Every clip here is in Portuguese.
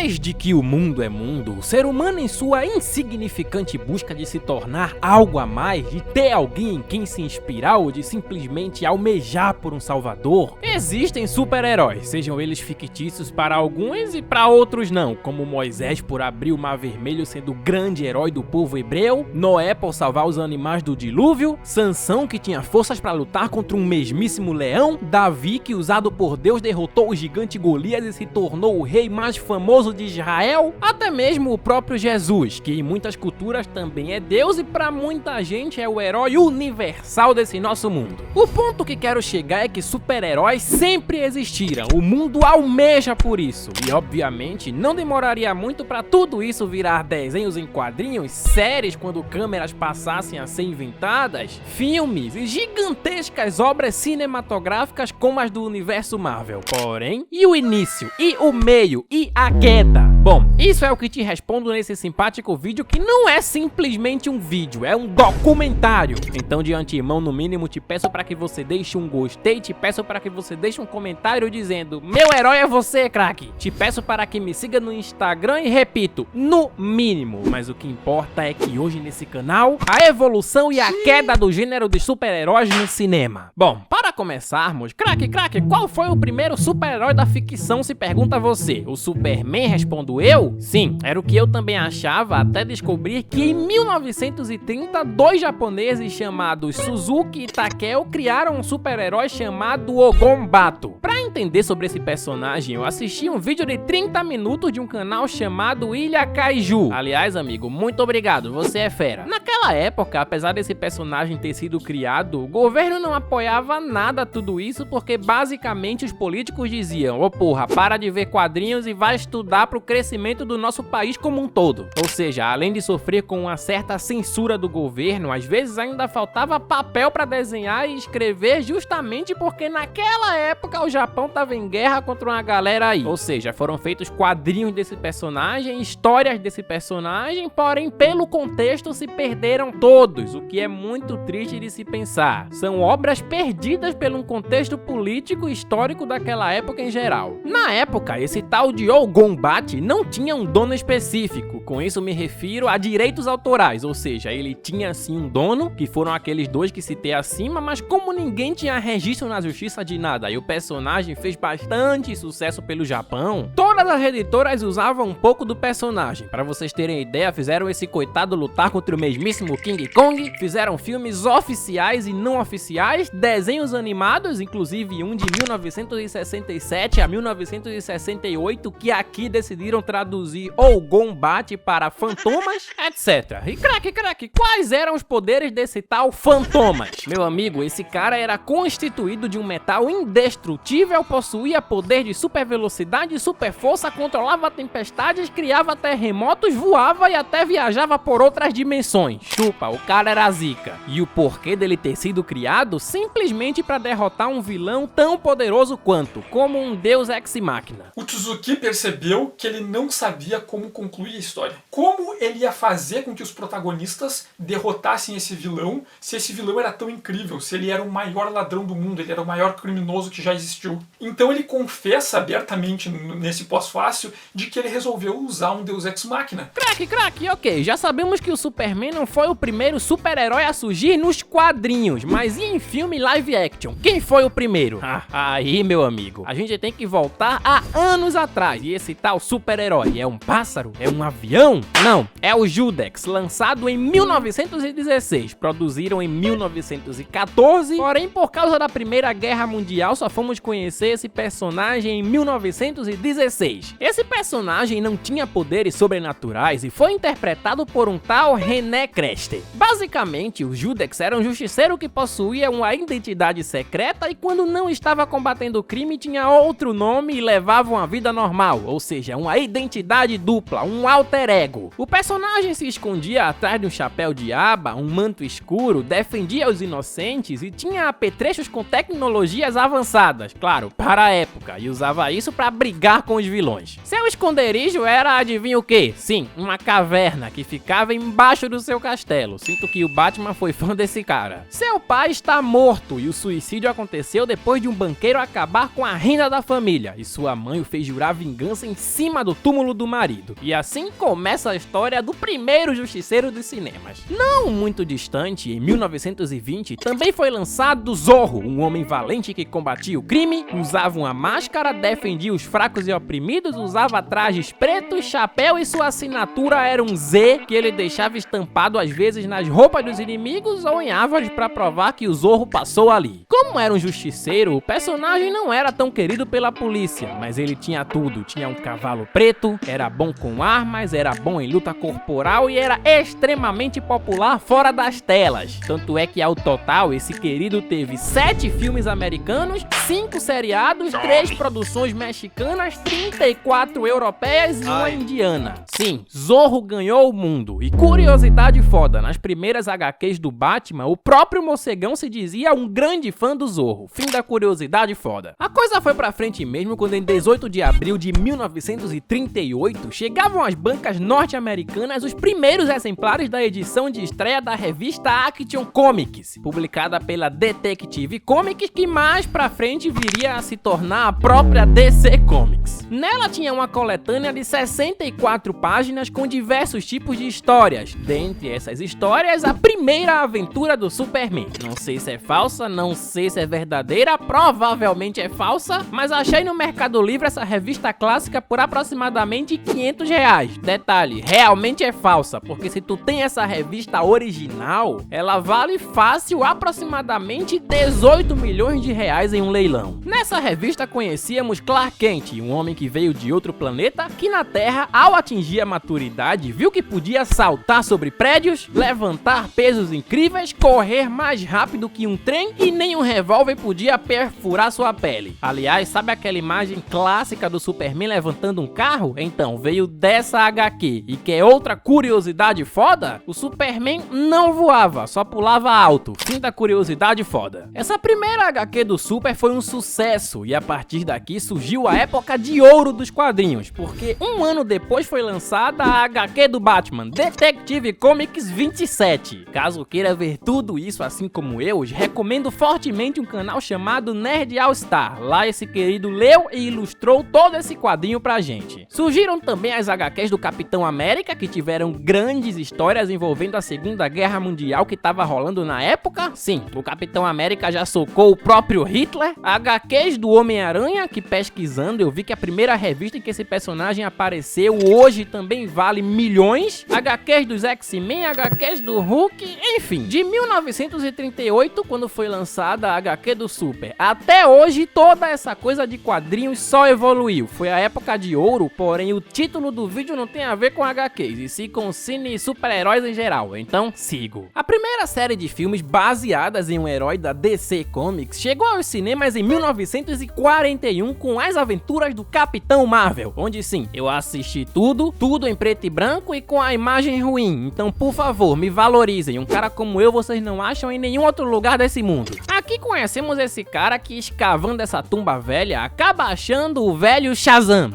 Desde que o mundo é mundo, o ser humano em sua insignificante busca de se tornar algo a mais, de ter alguém em quem se inspirar ou de simplesmente almejar por um salvador, existem super-heróis, sejam eles fictícios para alguns e para outros não, como Moisés por abrir o Mar Vermelho sendo o grande herói do povo hebreu, Noé por salvar os animais do dilúvio, Sansão que tinha forças para lutar contra um mesmíssimo leão, Davi que usado por Deus derrotou o gigante Golias e se tornou o rei mais famoso de Israel, até mesmo o próprio Jesus, que em muitas culturas também é Deus e para muita gente é o herói universal desse nosso mundo. O ponto que quero chegar é que super-heróis sempre existiram, o mundo almeja por isso, e obviamente não demoraria muito para tudo isso virar desenhos em quadrinhos, séries quando câmeras passassem a ser inventadas, filmes e gigantescas obras cinematográficas como as do universo Marvel. Porém, e o início, e o meio, e a queda? Bom, isso é o que te respondo nesse simpático vídeo que não é simplesmente um vídeo, é um documentário. Então de antemão, no mínimo, te peço para que você deixe um gostei, te peço para que você deixe um comentário dizendo meu herói é você, craque. Te peço para que me siga no Instagram e repito, no mínimo. Mas o que importa é que hoje nesse canal, a evolução e a queda do gênero de super-heróis no cinema. Bom, para começarmos, craque, qual foi o primeiro super-herói da ficção, se pergunta você? O Superman, respondo eu? Sim, era o que eu também achava até descobrir que em 1930, dois japoneses chamados Suzuki e Takeo criaram um super-herói chamado Ogonbato. Pra entender sobre esse personagem, eu assisti um vídeo de 30 minutos de um canal chamado Ilha Kaiju. Aliás, amigo, muito obrigado, você é fera. Naquela época, apesar desse personagem ter sido criado, o governo não apoiava nada tudo isso porque basicamente os políticos diziam: ô porra, para de ver quadrinhos e vai estudar pro crescimento do nosso país como um todo. Ou seja, além de sofrer com uma certa censura do governo, às vezes ainda faltava papel para desenhar e escrever justamente porque naquela época o Japão tava em guerra contra uma galera aí. Ou seja, foram feitos quadrinhos desse personagem, histórias desse personagem, porém pelo contexto se perderam todos, o que é muito triste de se pensar. São obras perdidas pelo contexto político e histórico daquela época em geral. Na época, esse tal de Ogonbate não tinha um dono específico, com isso me refiro a direitos autorais, ou seja, ele tinha sim um dono, que foram aqueles dois que citei acima, mas como ninguém tinha registro na justiça de nada e o personagem fez bastante sucesso pelo Japão, todas as editoras usavam um pouco do personagem. Para vocês terem ideia, fizeram esse coitado lutar contra o mesmíssimo King Kong, fizeram filmes oficiais e não oficiais, desenhos animados, inclusive um de 1967 a 1968, que aqui decidiram traduzir Ogonbate para Fantomas, etc. E craque, quais eram os poderes desse tal Fantomas? Meu amigo, esse cara era constituído de um metal indestrutível, possuía poder de super velocidade e super força, controlava tempestades, criava terremotos, voava e até viajava por outras dimensões. Chupa, o cara era zica. E o porquê dele ter sido criado? Simplesmente para derrotar um vilão tão poderoso quanto, como um deus ex-máquina. O Suzuki percebeu que ele não sabia como concluir a história. Como ele ia fazer com que os protagonistas derrotassem esse vilão, se esse vilão era tão incrível, se ele era o maior ladrão do mundo, ele era o maior criminoso que já existiu. Então ele confessa abertamente nesse pós-fácil de que ele resolveu usar um deus ex-máquina. Craque, ok, já sabemos que o Superman não foi o primeiro super-herói a surgir nos quadrinhos, mas e em filme live action? Quem foi o primeiro? Aí, meu amigo, a gente tem que voltar a anos atrás. E esse tal super-herói é um pássaro? É um avião? Não, é o Judex, lançado em 1916, produziram em 1914, porém por causa da Primeira Guerra Mundial só fomos conhecer esse personagem em 1916. Esse personagem não tinha poderes sobrenaturais e foi interpretado por um tal René Creste. Basicamente, o Judex era um justiceiro que possuía uma identidade secreta e quando não estava combatendo o crime tinha outro nome e levava uma vida normal, ou seja, uma identidade dupla, um alter ego. O personagem se escondia atrás de um chapéu de aba, um manto escuro, defendia os inocentes e tinha apetrechos com tecnologias avançadas, claro, para a época, e usava isso para brigar com os vilões. Seu esconderijo era, adivinha o quê? Sim, uma caverna que ficava embaixo do seu castelo. Sinto que o Batman foi fã desse cara. Seu pai está morto e o suicídio aconteceu depois de um banqueiro acabar com a renda da família, e sua mãe o fez jurar vingança em cima do túmulo do marido. E assim começa a história do primeiro justiceiro dos cinemas. Não muito distante, em 1920, também foi lançado Zorro, um homem valente que combatia o crime, usava uma máscara, defendia os fracos e oprimidos, usava trajes pretos, chapéu e sua assinatura era um Z que ele deixava estampado às vezes nas roupas dos inimigos ou em árvores para provar que o Zorro passou ali. Como era um justiceiro, o personagem não era tão querido pela polícia, mas ele tinha tudo. Tinha um cavalo preto, era bom com armas, era bom em luta corporal e era extremamente popular fora das telas. Tanto é que ao total esse querido teve 7 filmes americanos, 5 seriados, 3 produções mexicanas, 34 europeias e uma indiana. Sim, Zorro ganhou o mundo. E curiosidade foda, nas primeiras HQs do Batman, o próprio Morcegão se dizia um grande fã do Zorro. Fim da curiosidade foda. A coisa foi pra frente mesmo quando em 18 de abril de 1938 chegavam às bancas norte-americanas os primeiros exemplares da edição de estreia da revista Action Comics, publicada pela Detective Comics, que mais pra frente viria a se tornar a própria DC Comics. Nela tinha uma coletânea de 64 páginas com diversos tipos de histórias. Dentre essas histórias, a primeira aventura do Superman. Não sei se é falsa, não sei se é verdadeira, provavelmente é falsa, mas achei no Mercado Livre essa revista clássica por aproximadamente R$500. Detalhe, realmente é falsa, porque se tu tem essa revista original, ela vale fácil aproximadamente 18 milhões de reais em um leilão. Nessa revista conhecíamos Clark Kent, um homem que veio de outro planeta, que na Terra, ao atingir a maturidade, viu que podia saltar sobre prédios, levantar pesos incríveis, correr mais rápido que um trem e nem um revólver podia perfurar sua pele. Aliás, sabe aquela imagem clássica do Superman levantando um carro? Então, veio dessa HQ. E quer outra curiosidade foda? O Superman não voava, só pulava alto. Fim da curiosidade foda. Essa primeira HQ do Super foi um sucesso e a partir daqui surgiu a época de ouro dos quadrinhos, porque um ano depois foi lançada a HQ do Batman, Detective Comics 27. Caso queira ver tudo isso assim como eu, recomendo fortemente um canal chamado Nerd All Star. Lá esse querido leu e ilustrou todo esse quadrinho pra gente. Surgiram também as HQs do Capitão América, que tiveram grandes histórias envolvendo a Segunda Guerra Mundial que estava rolando na época. Sim, o Capitão América já socou o próprio Hitler. HQs do Homem-Aranha, que pesquisando eu vi que a primeira revista em que esse personagem apareceu hoje também vale milhões. HQs dos X-Men, HQs do Hulk, enfim. De 1938, quando foi lançada a HQ do Super, até hoje toda essa coisa de quadrinhos só evoluiu. Foi a época de ouro, porém o título do vídeo não tem a ver com HQs, e sim com cine e super-heróis em geral, então sigo. A primeira série de filmes baseadas em um herói da DC Comics chegou aos cinemas em 1941 com As Aventuras do Capitão Marvel, onde sim, eu assisti tudo em preto e branco e com a imagem ruim, então por favor, me valorizem, um cara como eu vocês não acham em nenhum outro lugar desse mundo. Aqui conhecemos esse cara que escavando essa tumba velha acaba achando o velho Shazam.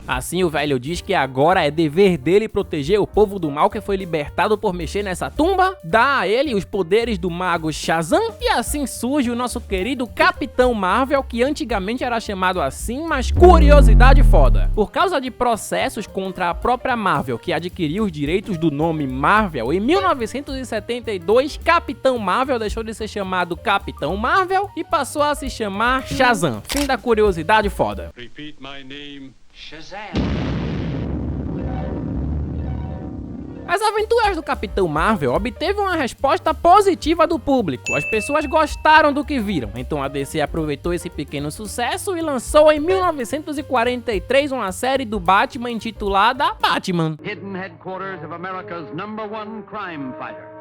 Assim o velho diz que agora é dever dele proteger o povo do mal que foi libertado por mexer nessa tumba, dá a ele os poderes do mago Shazam e assim surge o nosso querido Capitão Marvel, que antigamente era chamado assim, mas curiosidade foda. Por causa de processos contra a própria Marvel, que adquiriu os direitos do nome Marvel, em 1972 Capitão Marvel deixou de ser chamado Capitão Marvel e passou a se chamar Shazam. Fim da curiosidade foda. Repeat my name. Shazam. As Aventuras do Capitão Marvel obteve uma resposta positiva do público, as pessoas gostaram do que viram, então a DC aproveitou esse pequeno sucesso e lançou em 1943 uma série do Batman intitulada Batman. Hidden headquarters of America's #1 crime fighter.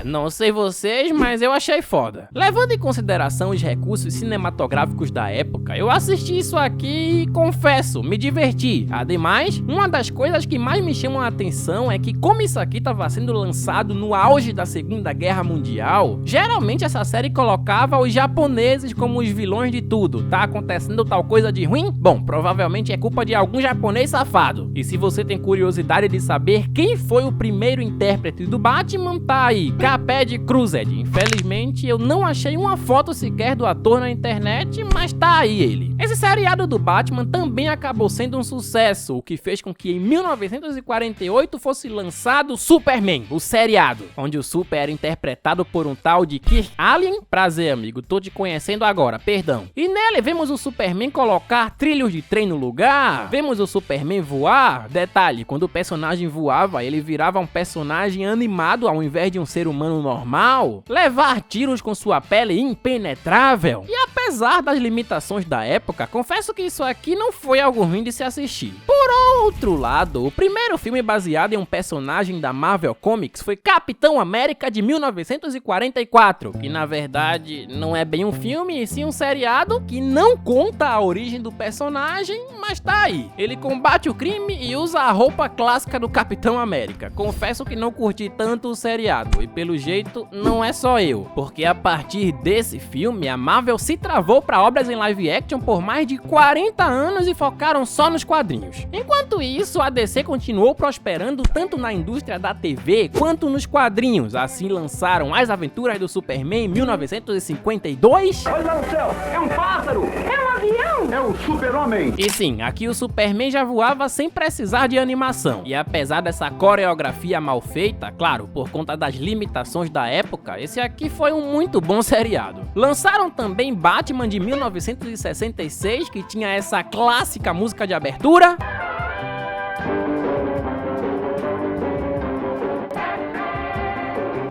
Não sei vocês, mas eu achei foda. Levando em consideração os recursos cinematográficos da época, eu assisti isso aqui e, confesso, me diverti. Ademais, uma das coisas que mais me chamam a atenção é que, como isso aqui estava sendo lançado no auge da Segunda Guerra Mundial, geralmente essa série colocava os japoneses como os vilões de tudo. Tá acontecendo tal coisa de ruim? Bom, provavelmente é culpa de algum japonês safado. E se você tem curiosidade de saber quem foi o primeiro intérprete do Batman, tá aí, Caped Cruzed. Infelizmente, eu não achei uma foto sequer do ator na internet, mas tá aí ele. Esse seriado do Batman também acabou sendo um sucesso, o que fez com que em 1948 fosse lançado Superman, o seriado, onde o Super era interpretado por um tal de Kirk Allen. Prazer, amigo, tô te conhecendo agora, perdão. E nele vemos o Superman colocar trilhos de trem no lugar, vemos o Superman voar. Detalhe, quando o personagem voava, ele virava um personagem animado ao invés de um ser humano normal, levar tiros com sua pele impenetrável. E apesar das limitações da época, confesso que isso aqui não foi algo ruim de se assistir. Por outro lado, o primeiro filme baseado em um personagem da Marvel Comics foi Capitão América de 1944, que na verdade não é bem um filme, e sim um seriado que não conta a origem do personagem, mas tá aí. Ele combate o crime e usa a roupa clássica do Capitão América. Confesso que não curti tanto o seriado, e pelo jeito não é só eu, porque a partir desse filme a Marvel se travou para obras em live action por mais de 40 anos e focaram só nos quadrinhos. Enquanto isso, a DC continuou prosperando tanto na indústria da TV quanto nos quadrinhos. Assim lançaram As Aventuras do Superman em 1952. Olha lá no céu, é um pássaro! É um avião! É o Super-Homem! E sim, aqui o Superman já voava sem precisar de animação. E apesar dessa coreografia mal feita, claro, por conta das limitações da época, esse aqui foi um muito bom seriado. Lançaram também Batman de 1966, que tinha essa clássica música de abertura.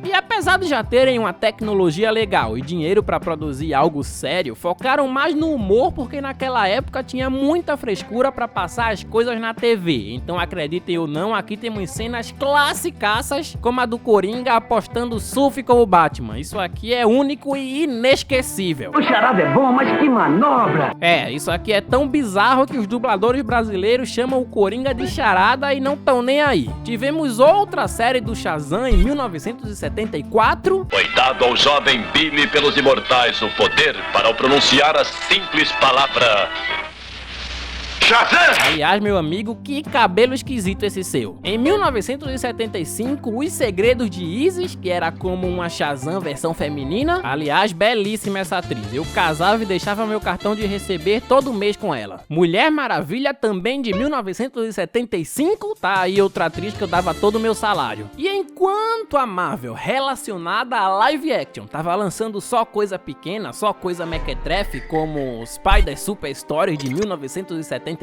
E apesar de já terem uma tecnologia legal e dinheiro para produzir algo sério, focaram mais no humor porque naquela época tinha muita frescura para passar as coisas na TV. Então, acreditem ou não, aqui temos cenas classicaças como a do Coringa apostando surf como Batman. Isso aqui é único e inesquecível. O charada é bom, mas que manobra! Isso aqui é tão bizarro que os dubladores brasileiros chamam o Coringa de charada e não tão nem aí. Tivemos outra série do Shazam em 1974. Foi dado ao jovem Billy pelos imortais o poder para ao pronunciar a simples palavra Shazam! Aliás, meu amigo, que cabelo esquisito esse seu. Em 1975, Os Segredos de Isis, que era como uma Shazam versão feminina. Aliás, belíssima essa atriz. Eu casava e deixava meu cartão de receber todo mês com ela. Mulher Maravilha, também de 1975. Tá aí outra atriz que eu dava todo o meu salário. E enquanto a Marvel, relacionada a live action, tava lançando só coisa pequena, só coisa mequetrefe, como Spider Super Story de 1974,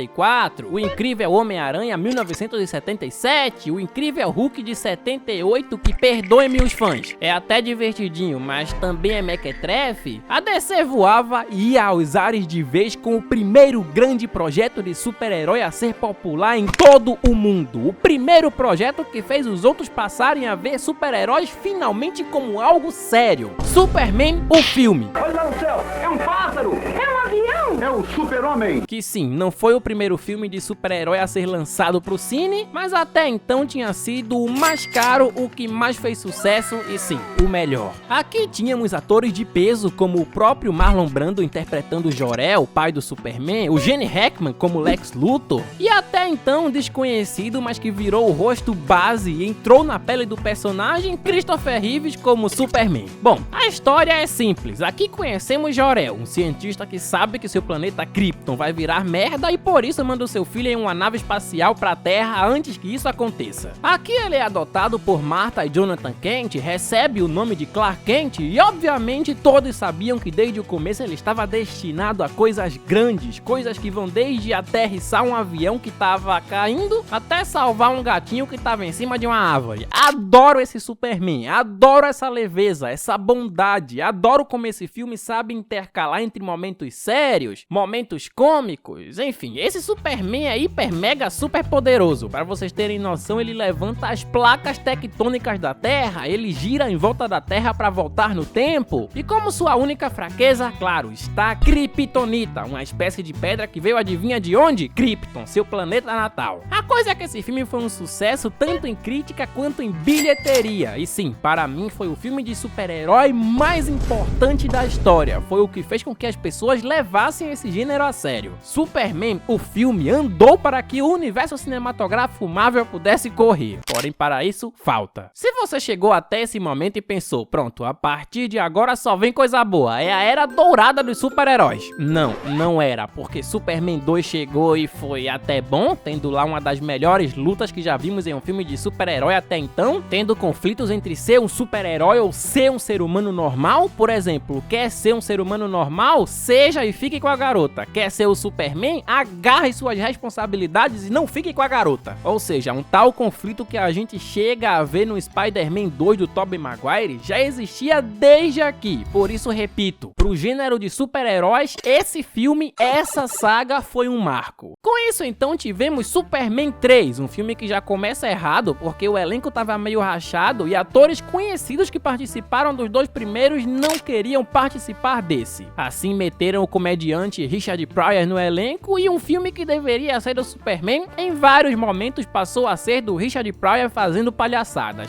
o Incrível Homem-Aranha 1977, o Incrível Hulk de 78, que perdoem-me os fãs, é até divertidinho, mas também é mequetrefe. A DC voava e ia aos ares de vez com o primeiro grande projeto de super-herói a ser popular em todo o mundo. O primeiro projeto que fez os outros passarem a ver super-heróis finalmente como algo sério. Superman, o filme. Olha lá no céu, é um pássaro! É um avião! É o Super-Homem! Que sim, não foi o primeiro filme de super-herói a ser lançado pro cine, mas até então tinha sido o mais caro, o que mais fez sucesso e sim, o melhor. Aqui tínhamos atores de peso como o próprio Marlon Brando interpretando Jor-El, pai do Superman, o Gene Hackman como Lex Luthor, e até então desconhecido, mas que virou o rosto base e entrou na pele do personagem, Christopher Reeves como Superman. Bom, a história é simples. Aqui conhecemos Jor-El, um cientista que sabe que seu planeta Krypton vai virar merda e por isso manda o seu filho em uma nave espacial pra Terra antes que isso aconteça. Aqui ele é adotado por Martha e Jonathan Kent, recebe o nome de Clark Kent e obviamente todos sabiam que desde o começo ele estava destinado a coisas grandes, coisas que vão desde aterrissar um avião que tava caindo até salvar um gatinho que tava em cima de uma árvore. Adoro esse Superman, adoro essa leveza, essa bondade, adoro como esse filme sabe intercalar entre momentos sérios engraçados, momentos cômicos, enfim, esse Superman é hiper mega super poderoso. Pra vocês terem noção, ele levanta as placas tectônicas da Terra, ele gira em volta da Terra pra voltar no tempo. E como sua única fraqueza, claro, está a Kryptonita, uma espécie de pedra que veio adivinha de onde? Krypton, seu planeta natal. A coisa é que esse filme foi um sucesso tanto em crítica quanto em bilheteria. E sim, para mim foi o filme de super-herói mais importante da história. Foi o que fez com que as pessoas levassem esse gênero a sério. Superman, o filme, andou para que o universo cinematográfico Marvel pudesse correr. Porém, para isso, falta. Se você chegou até esse momento e pensou, pronto, a partir de agora só vem coisa boa, é a era dourada dos super-heróis. Não era, porque Superman 2 chegou e foi até bom, tendo lá uma das melhores lutas que já vimos em um filme de super-herói até então, tendo conflitos entre ser um super-herói ou ser um ser humano normal. Por exemplo, quer ser um ser humano normal? Seja e fique com a garota. Quer ser o Superman? Agarre suas responsabilidades e não fique com a garota. Ou seja, um tal conflito que a gente chega a ver no Spider-Man 2 do Tobey Maguire já existia desde aqui. Por isso, repito, pro gênero de super-heróis, esse filme, essa saga foi um marco. Com isso, então, tivemos Superman 3, um filme que já começa errado porque o elenco tava meio rachado e atores conhecidos que participaram dos dois primeiros não queriam participar desse. Assim, meteram o comediante Richard Pryor no elenco e um filme que deveria ser do Superman, em vários momentos passou a ser do Richard Pryor fazendo palhaçadas.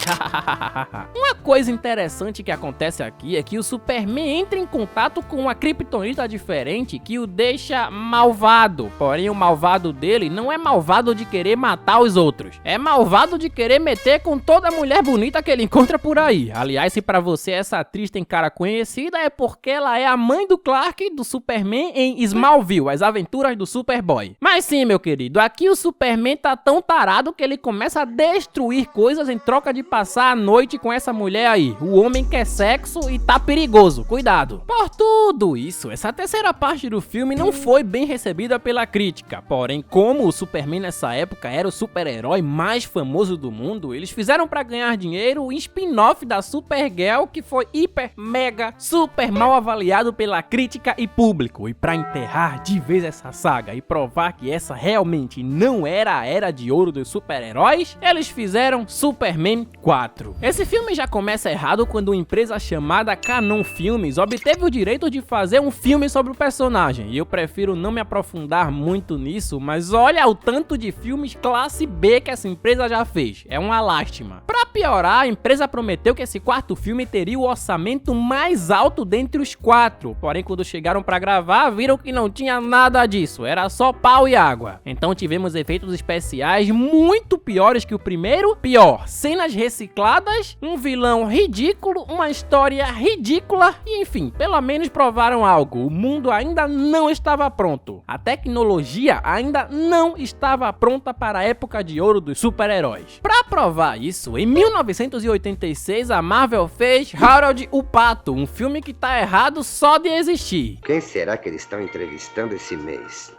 Uma coisa interessante que acontece aqui é que o Superman entra em contato com uma Kryptonita diferente que o deixa malvado. Porém, o malvado dele não é malvado de querer matar os outros, é malvado de querer meter com toda mulher bonita que ele encontra por aí. Aliás, se pra você essa atriz tem cara conhecida, é porque ela é a mãe do Clark do Superman em Smallville, As Aventuras do Superboy. Mas sim, meu querido, aqui o Superman tá tão tarado que ele começa a destruir coisas em troca de passar a noite com essa mulher aí. O homem quer sexo e tá perigoso, cuidado. Por tudo isso, essa terceira parte do filme não foi bem recebida pela crítica. Porém, como o Superman nessa época era o super-herói mais famoso do mundo, eles fizeram pra ganhar dinheiro o spin-off da Supergirl, que foi hiper, mega, super mal avaliado pela crítica e público. E pra enterrar de vez essa saga e provar que essa realmente não era a era de ouro dos super-heróis, eles fizeram Superman 4. Esse filme já começa errado quando uma empresa chamada Cannon Filmes obteve o direito de fazer um filme sobre o personagem. E eu prefiro não me aprofundar muito nisso, mas olha o tanto de filmes classe B que essa empresa já fez. É uma lástima. Pra piorar, a empresa prometeu que esse quarto filme teria o orçamento mais alto dentre os 4. Porém, quando chegaram pra gravar, viram que não tinha nada disso. Era só pau e água. Então tivemos efeitos especiais muito piores que o primeiro. Pior, cenas recicladas, um vilão ridículo, uma história ridícula e enfim, pelo menos provaram algo. O mundo ainda não estava pronto. A tecnologia ainda não estava pronta para a época de ouro dos super-heróis. Pra provar isso, em 1986 a Marvel fez Harold o Pato, um filme que tá errado só de existir. Quem será que eles estão entrevistando esse mês?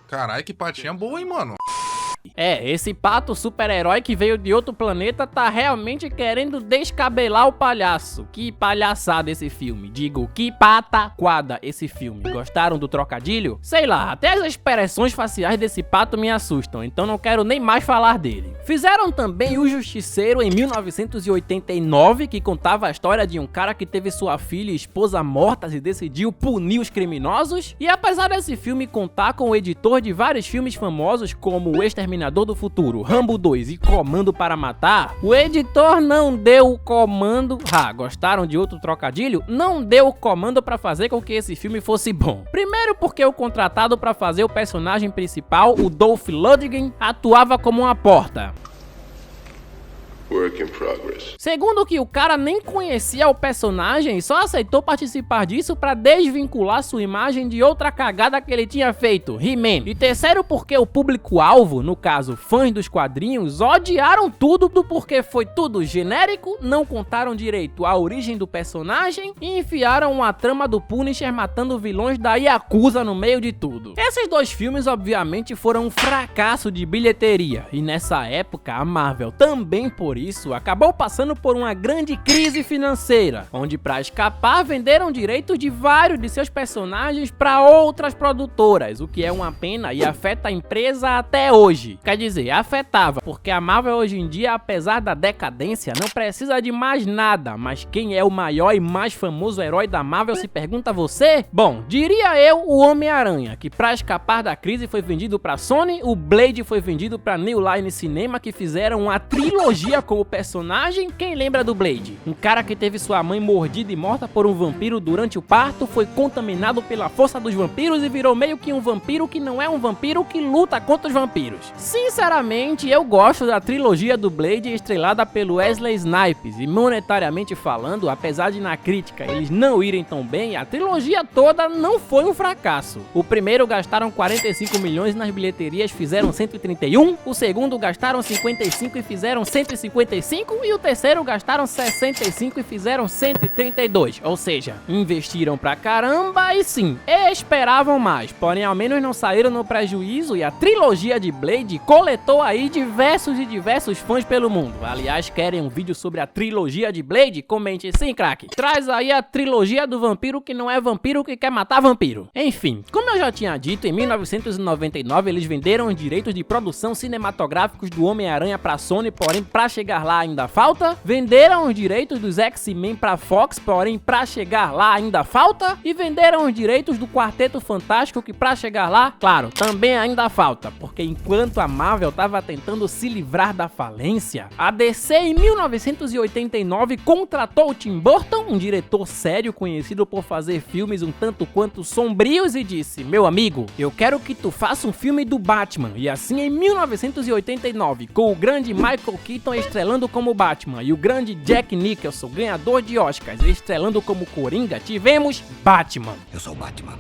Caralho, que patinha boa, hein, mano? É, esse pato super-herói que veio de outro planeta tá realmente querendo descabelar o palhaço. Que palhaçada esse filme. Digo, que pataquada esse filme. Gostaram do trocadilho? Sei lá, até as expressões faciais desse pato me assustam, então não quero nem mais falar dele. Fizeram também O Justiceiro em 1989, que contava a história de um cara que teve sua filha e esposa mortas e decidiu punir os criminosos. E apesar desse filme contar com o editor de vários filmes famosos como O Exterminador do Futuro, Rambo 2 e Comando para Matar, o editor não deu o comando... gostaram de outro trocadilho? Não deu o comando para fazer com que esse filme fosse bom. Primeiro porque o contratado para fazer o personagem principal, o Dolph Lundgren, atuava como uma porta. Work in progress. Segundo que o cara nem conhecia o personagem e só aceitou participar disso pra desvincular sua imagem de outra cagada que ele tinha feito, He-Man. E terceiro porque o público-alvo, no caso fãs dos quadrinhos, odiaram tudo porque foi tudo genérico, não contaram direito a origem do personagem e enfiaram uma trama do Punisher matando vilões da Yakuza no meio de tudo. Esses dois filmes obviamente foram um fracasso de bilheteria e nessa época a Marvel também por por isso, acabou passando por uma grande crise financeira, onde para escapar venderam direitos de vários de seus personagens para outras produtoras, o que é uma pena e afeta a empresa até hoje. Quer dizer, afetava, porque a Marvel hoje em dia, apesar da decadência, não precisa de mais nada, mas quem é o maior e mais famoso herói da Marvel, se pergunta você? Bom, diria eu, o Homem-Aranha, que para escapar da crise foi vendido para Sony, o Blade foi vendido para New Line Cinema, que fizeram uma trilogia com o personagem. Quem lembra do Blade? Um cara que teve sua mãe mordida e morta por um vampiro durante o parto, foi contaminado pela força dos vampiros e virou meio que um vampiro que não é um vampiro, que luta contra os vampiros. Sinceramente, eu gosto da trilogia do Blade estrelada pelo Wesley Snipes, e monetariamente falando, apesar de na crítica eles não irem tão bem, a trilogia toda não foi um fracasso. O primeiro gastaram 45 milhões nas bilheterias, fizeram 131, o segundo gastaram 55 e fizeram 155, e o terceiro gastaram 65 e fizeram 132, ou seja, investiram pra caramba e sim, esperavam mais, porém ao menos não saíram no prejuízo, e a trilogia de Blade coletou aí diversos fãs pelo mundo. Aliás, querem um vídeo sobre a trilogia de Blade? Comente sim, craque. Traz aí a trilogia do vampiro que não é vampiro, que quer matar vampiro. Enfim, como eu já tinha dito, em 1999 eles venderam os direitos de produção cinematográficos do Homem-Aranha pra Sony, porém pra chegar lá ainda falta. Venderam os direitos dos X-Men pra Fox, porém pra chegar lá ainda falta. E venderam os direitos do Quarteto Fantástico, que pra chegar lá, claro, também ainda falta, porque enquanto a Marvel tava tentando se livrar da falência, a DC em 1989 contratou Tim Burton, um diretor sério conhecido por fazer filmes um tanto quanto sombrios, e disse: meu amigo, eu quero que tu faça um filme do Batman. E assim, em 1989, com o grande Michael Keaton estrelando como Batman e o grande Jack Nicholson, ganhador de Oscars, estrelando como Coringa, tivemos Batman. Eu sou o Batman.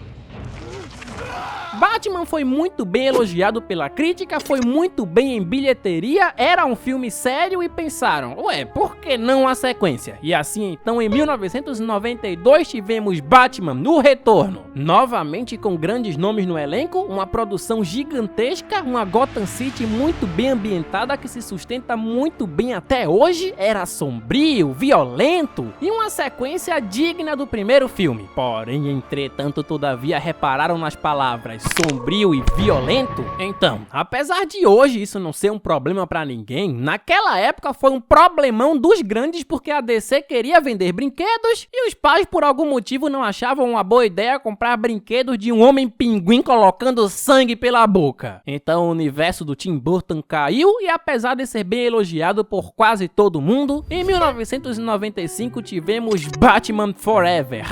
Batman foi muito bem elogiado pela crítica, foi muito bem em bilheteria, era um filme sério e pensaram, ué, por que não a sequência? E assim então em 1992 tivemos Batman no Retorno, novamente com grandes nomes no elenco, uma produção gigantesca, uma Gotham City muito bem ambientada que se sustenta muito bem até hoje, era sombrio, violento e uma sequência digna do primeiro filme. Porém, entretanto, todavia repararam nas palavras sombrio e violento? Então, apesar de hoje isso não ser um problema pra ninguém, naquela época foi um problemão dos grandes, porque a DC queria vender brinquedos e os pais por algum motivo não achavam uma boa ideia comprar brinquedos de um homem pinguim colocando sangue pela boca. Então o universo do Tim Burton caiu, e apesar de ser bem elogiado por quase todo mundo, em 1995 tivemos Batman Forever.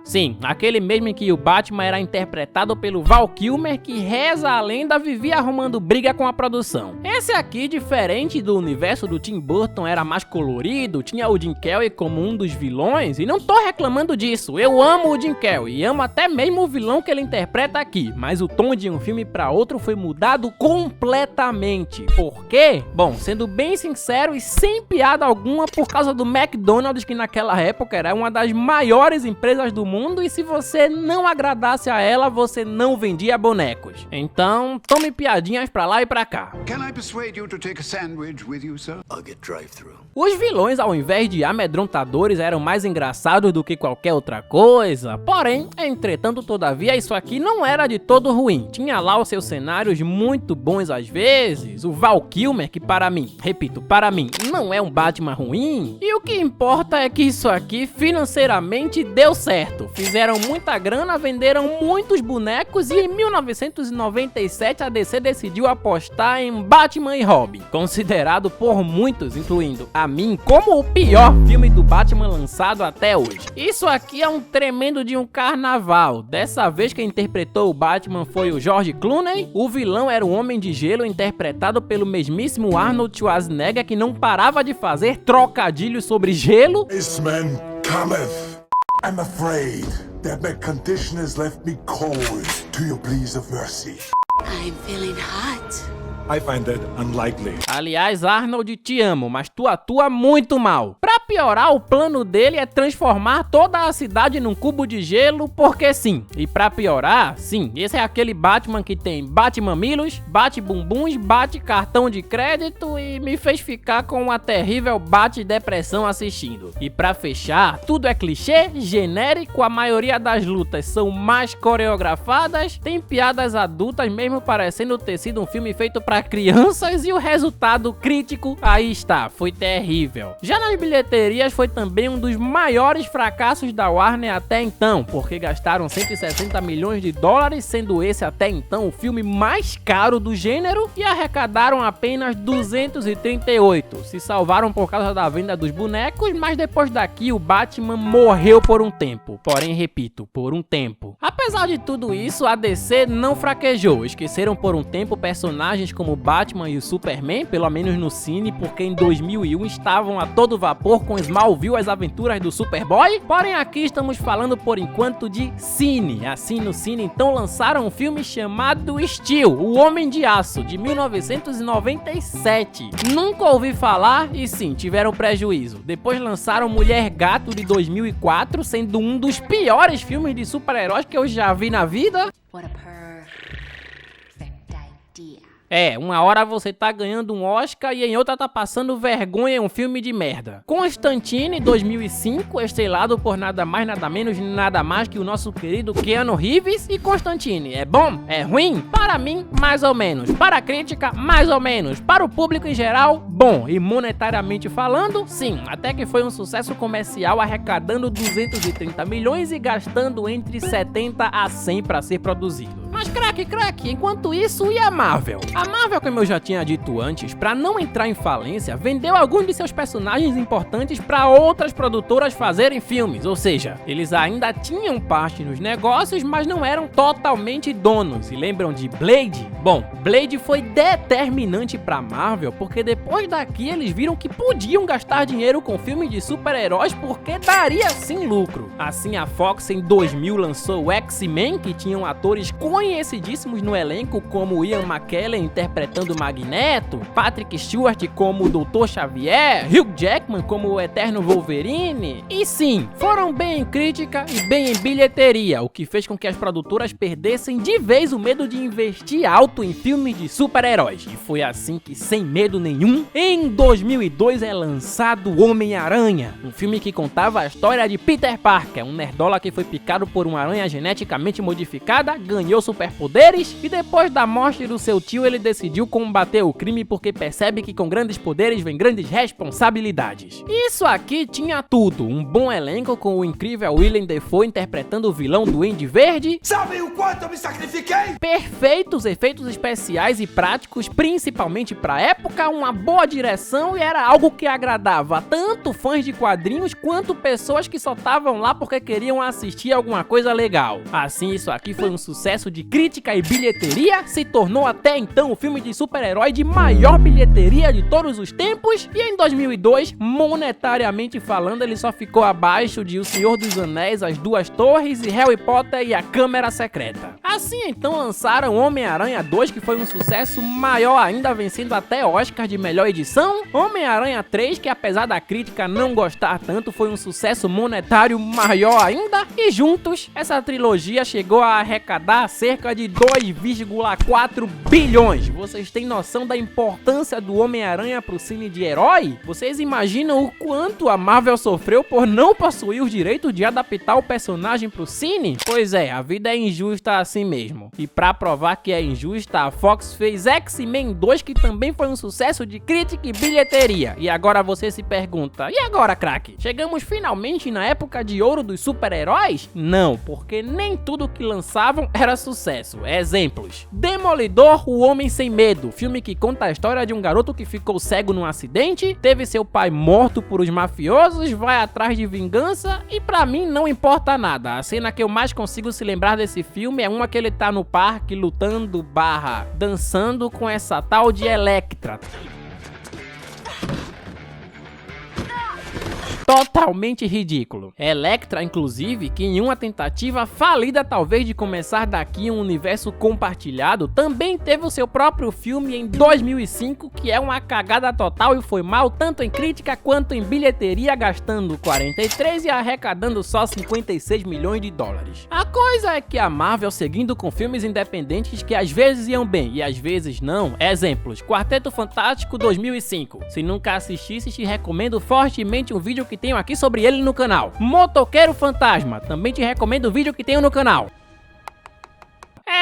Sim, aquele mesmo em que o Batman era interpretado pelo Val Kilmer, que reza a lenda vivia arrumando briga com a produção. Esse aqui, diferente do universo do Tim Burton, era mais colorido, tinha o Jim Carrey como um dos vilões, e não tô reclamando disso, eu amo o Jim Carrey e amo até mesmo o vilão que ele interpreta aqui, mas o tom de um filme para outro foi mudado completamente. Por quê? Bom, sendo bem sincero e sem piada alguma, por causa do McDonald's, que naquela época era uma das maiores empresas do mundo, e se você não agradasse a ela, você não vendia bonecos. Então, tome piadinhas pra lá e pra cá. Can I persuade you to take a sandwich with you, sir? I'll get drive-thru. Os vilões, ao invés de amedrontadores, eram mais engraçados do que qualquer outra coisa. Porém, entretanto, todavia, isso aqui não era de todo ruim. Tinha lá os seus cenários muito bons às vezes. O Val Kilmer, que para mim, repito, para mim, não é um Batman ruim. E o que importa é que isso aqui financeiramente deu certo. Fizeram muita grana, venderam muitos bonecos, e em 1997 a DC decidiu apostar em Batman e Robin, considerado por muitos, incluindo a mim, como o pior filme do Batman lançado até hoje. Isso aqui é um tremendo de um carnaval. Dessa vez quem interpretou o Batman foi o George Clooney, o vilão era o Homem de Gelo, interpretado pelo mesmíssimo Arnold Schwarzenegger, que não parava de fazer trocadilhos sobre gelo. This man cometh. I'm afraid that my condition has left me cold to your pleas of mercy. I'm feeling hot. I find that unlikely. Aliás, Arnold, te amo, mas tu atua muito mal. Pra piorar, o plano dele é transformar toda a cidade num cubo de gelo, porque sim. E pra piorar, sim, esse é aquele Batman que tem bate-mamilos, bate-bumbuns, bate-cartão de crédito e me fez ficar com uma terrível bate-depressão assistindo. E pra fechar, tudo é clichê, genérico, a maioria das lutas são mais coreografadas, tem piadas adultas mesmo parecendo ter sido um filme feito pra crianças e o resultado crítico, aí está, foi terrível. Já nas bilheterias foi também um dos maiores fracassos da Warner até então, porque gastaram 160 milhões de dólares, sendo esse até então o filme mais caro do gênero, e arrecadaram apenas 238. Se salvaram por causa da venda dos bonecos, mas depois daqui o Batman morreu por um tempo. Porém, repito, por um tempo. Apesar de tudo isso, a DC não fraquejou. Esqueceram por um tempo personagens como Batman e o Superman, pelo menos no cine, porque em 2001 estavam a todo vapor com Smallville, as aventuras do Superboy. Porém, aqui estamos falando por enquanto de cine. Assim, no cine, então lançaram um filme chamado Steel, o Homem de Aço, de 1997. Nunca ouvi falar e sim, tiveram prejuízo. Depois lançaram Mulher Gato, de 2004, sendo um dos piores filmes de super-heróis que eu já vi na vida. What a perfect idea. Uma hora você tá ganhando um Oscar e em outra tá passando vergonha em um filme de merda. Constantine, 2005, estrelado por nada mais, nada menos, nada mais que o nosso querido Keanu Reeves. E Constantine, é bom? É ruim? Para mim, mais ou menos. Para a crítica, mais ou menos. Para o público em geral, bom. E monetariamente falando, sim, até que foi um sucesso comercial, arrecadando 230 milhões e gastando entre 70 a 100 para ser produzido. Mas craque, enquanto isso, e a Marvel? A Marvel, como eu já tinha dito antes, para não entrar em falência, vendeu alguns de seus personagens importantes para outras produtoras fazerem filmes, ou seja, eles ainda tinham parte nos negócios, mas não eram totalmente donos. E lembram de Blade? Bom, Blade foi determinante para Marvel, porque depois daqui eles viram que podiam gastar dinheiro com filmes de super-heróis porque daria sim lucro. Assim, a Fox em 2000 lançou o X-Men, que tinham atores conhecidíssimos no elenco, como Ian McKellen interpretando Magneto, Patrick Stewart como o Dr. Xavier, Hugh Jackman como o Eterno Wolverine. E sim, foram bem em crítica e bem em bilheteria, o que fez com que as produtoras perdessem de vez o medo de investir alto em filmes de super-heróis. E foi assim que, sem medo nenhum, em 2002 é lançado Homem-Aranha, um filme que contava a história de Peter Parker, um nerdola que foi picado por uma aranha geneticamente modificada, ganhou superpoderes e depois da morte do seu tio ele decidiu combater o crime porque percebe que com grandes poderes vem grandes responsabilidades. Isso aqui tinha tudo, um bom elenco com o incrível Willem Dafoe interpretando o vilão do Duende Verde. Sabe o quanto eu me sacrifiquei? Perfeitos efeitos especiais e práticos, principalmente pra época, uma boa direção e era algo que agradava tanto fãs de quadrinhos quanto pessoas que só estavam lá porque queriam assistir alguma coisa legal. Assim, isso aqui foi um sucesso de crítica e bilheteria, se tornou até então o filme de super-herói de maior bilheteria de todos os tempos, e em 2002, monetariamente falando, ele só ficou abaixo de O Senhor dos Anéis, As Duas Torres e Harry Potter e a Câmara Secreta. Assim, então, lançaram Homem-Aranha 2, que foi um sucesso maior ainda, vencendo até Oscar de melhor edição, Homem-Aranha 3, que apesar da crítica não gostar tanto, foi um sucesso monetário maior ainda, e juntos, essa trilogia chegou a arrecadar cerca de 2,4 bilhões. Vocês têm noção da importância do Homem-Aranha pro cine de herói? Vocês imaginam o quanto a Marvel sofreu por não possuir os direitos de adaptar o personagem pro cine? Pois é, a vida é injusta assim mesmo. E pra provar que é injusta, a Fox fez X-Men 2, que também foi um sucesso de crítica e bilheteria. E agora você se pergunta, e agora, craque? Chegamos finalmente na época de ouro dos super-heróis? Não, porque nem tudo que lançavam era sucesso. Exemplos: Demolidor, O Homem Sem Medo, filme que conta a história de um garoto que ficou cego num acidente, teve seu pai morto por os mafiosos, vai atrás de vingança e pra mim não importa nada. A cena que eu mais consigo se lembrar desse filme é uma que ele tá no parque lutando dançando com essa tal de Elektra. totalmente ridículo. Elektra, inclusive, que em uma tentativa falida talvez de começar daqui um universo compartilhado, também teve o seu próprio filme em 2005, que é uma cagada total e foi mal tanto em crítica quanto em bilheteria, gastando 43 e arrecadando só 56 milhões de dólares. A coisa é que a Marvel, seguindo com filmes independentes que às vezes iam bem e às vezes não, exemplos, Quarteto Fantástico 2005, se nunca assistisse te recomendo fortemente um vídeo que tenho aqui sobre ele no canal. Motoqueiro Fantasma, também te recomendo o vídeo que tenho no canal.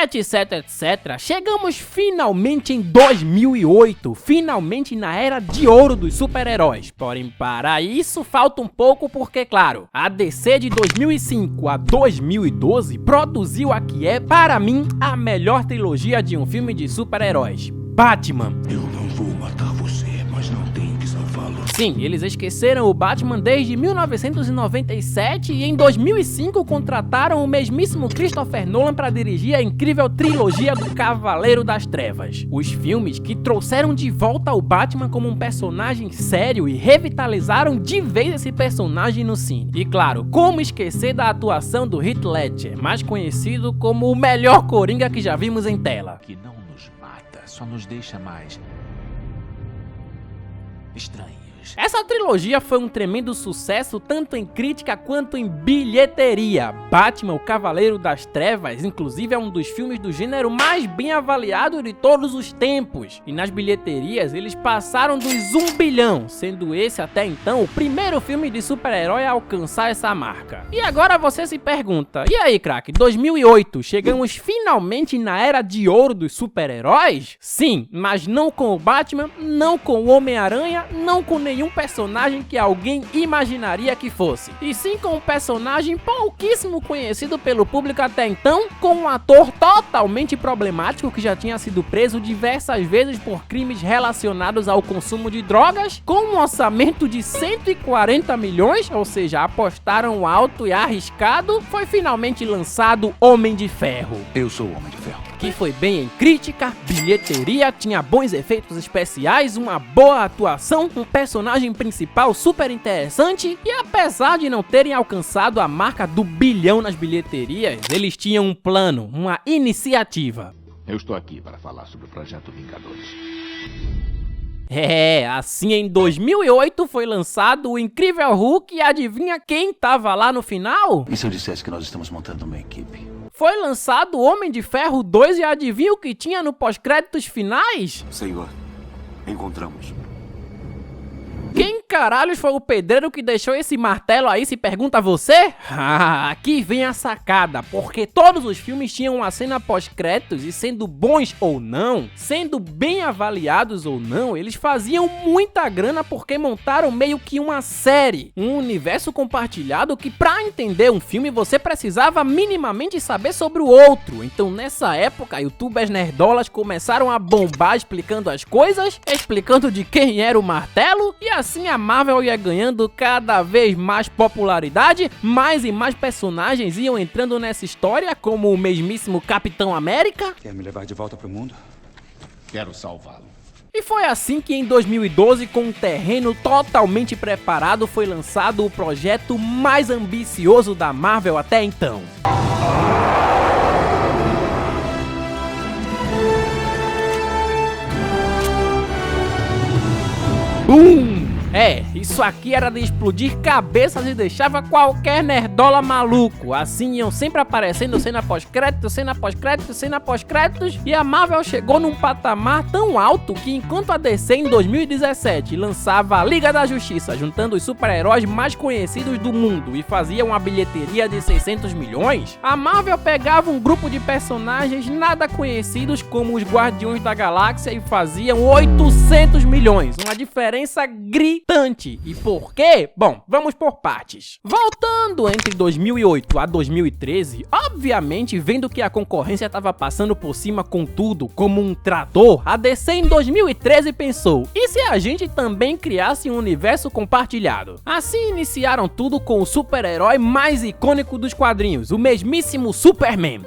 Etc, etc. Chegamos finalmente em 2008, finalmente na era de ouro dos super-heróis. Porém, para isso falta um pouco porque, claro, a DC de 2005 a 2012 produziu a que é, para mim, a melhor trilogia de um filme de super-heróis: Batman. Eu não vou matar você, mas não tenho que salvá-lo. Sim, eles esqueceram o Batman desde 1997 e em 2005 contrataram o mesmíssimo Christopher Nolan para dirigir a incrível trilogia do Cavaleiro das Trevas. Os filmes que trouxeram de volta o Batman como um personagem sério e revitalizaram de vez esse personagem no cine. E claro, como esquecer da atuação do Heath Ledger, mais conhecido como o melhor Coringa que já vimos em tela. Que não nos mata, só nos deixa mais estranhos. Essa trilogia foi um tremendo sucesso tanto em crítica quanto em bilheteria. Batman, o Cavaleiro das Trevas, inclusive é um dos filmes do gênero mais bem avaliado de todos os tempos. E nas bilheterias eles passaram dos 1 bilhão, sendo esse até então o primeiro filme de super-herói a alcançar essa marca. E agora você se pergunta, e aí craque, 2008, chegamos finalmente na era de ouro dos super-heróis? Sim, mas não com o Batman, não com o Homem-Aranha, não com nenhum personagem que alguém imaginaria que fosse, e sim com um personagem pouquíssimo conhecido pelo público até então, com um ator totalmente problemático que já tinha sido preso diversas vezes por crimes relacionados ao consumo de drogas, com um orçamento de 140 milhões, ou seja, apostaram alto e arriscado. Foi finalmente lançado Homem de Ferro. Eu sou o Homem de Ferro. Que foi bem em crítica, bilheteria, tinha bons efeitos especiais, uma boa atuação, um personagem principal super interessante e apesar de não terem alcançado a marca do bilhão nas bilheterias, eles tinham um plano, uma iniciativa. Eu estou aqui para falar sobre o Projeto Vingadores. Assim em 2008 foi lançado o Incrível Hulk e adivinha quem tava lá no final? E se eu dissesse que nós estamos montando uma equipe? Foi lançado Homem de Ferro 2 e adivinha o que tinha no pós-créditos finais? Senhor, encontramos. Quem caralhos foi o pedreiro que deixou esse martelo aí, se pergunta você? Aqui vem a sacada, porque todos os filmes tinham uma cena pós-créditos e sendo bons ou não, sendo bem avaliados ou não, eles faziam muita grana porque montaram meio que uma série, um universo compartilhado que pra entender um filme você precisava minimamente saber sobre o outro. Então nessa época, youtubers nerdolas começaram a bombar explicando as coisas, explicando de quem era o martelo e assim a Marvel ia ganhando cada vez mais popularidade, mais e mais personagens iam entrando nessa história, como o mesmíssimo Capitão América. Quer me levar de volta pro mundo? Quero salvá-lo. E foi assim que em 2012, com um terreno totalmente preparado, foi lançado o projeto mais ambicioso da Marvel até então. Isso aqui era de explodir cabeças e deixava qualquer nerdola maluco. Assim iam sempre aparecendo cena pós-créditos, cena pós-créditos, cena pós-créditos. E a Marvel chegou num patamar tão alto que enquanto a DC em 2017 lançava a Liga da Justiça, juntando os super-heróis mais conhecidos do mundo e fazia uma bilheteria de 600 milhões, a Marvel pegava um grupo de personagens nada conhecidos como os Guardiões da Galáxia e faziam 800 milhões. Uma diferença gritante. E por quê? Bom, vamos por partes. Voltando entre 2008 a 2013, obviamente vendo que a concorrência estava passando por cima com tudo, como um trator, a DC em 2013 pensou, e se a gente também criasse um universo compartilhado? Assim iniciaram tudo com o super-herói mais icônico dos quadrinhos, o mesmíssimo Superman.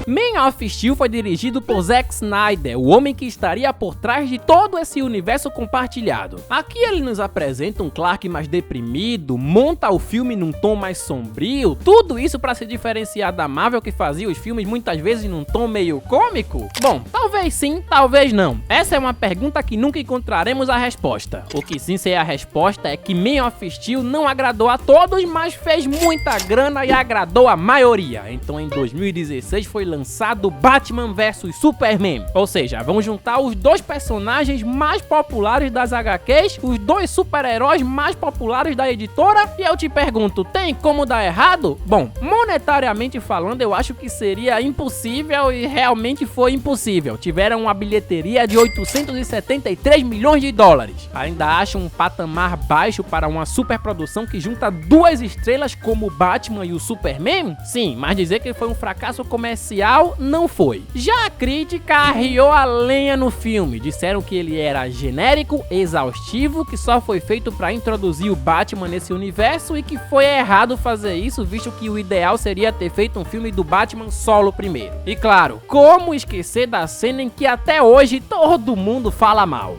Man of Steel foi dirigido por Zack Snyder, o homem que estaria por trás de todo esse universo compartilhado. Aqui ele nos apresenta um Clark mais deprimido, monta o filme num tom mais sombrio, tudo isso para se diferenciar da Marvel, que fazia os filmes muitas vezes num tom meio cômico? Bom, talvez sim, talvez não. Essa é uma pergunta que nunca encontraremos a resposta. O que sim sei a resposta é que Man of Steel não agradou a todos, mas fez muita grana e agradou a maioria. Então em 2016 foi lançado Batman vs Superman. Ou seja, vamos juntar os dois personagens mais populares das HQs, os dois super-heróis mais populares da editora, e eu te pergunto, tem como dar errado? Bom, monetariamente falando, eu acho que seria impossível e realmente foi impossível. Tiveram uma bilheteria de 873 milhões de dólares. Ainda acho um patamar baixo para uma superprodução que junta duas estrelas como o Batman e o Superman? Sim, mas dizer que foi um fracasso comercial não foi. Já a crítica arriou a lenha no filme, disseram que ele era genérico, exaustivo, que só foi feito para introduzir o Batman nesse universo e que foi errado fazer isso, visto que o ideal seria ter feito um filme do Batman solo primeiro. E claro, como esquecer da cena em que até hoje todo mundo fala mal?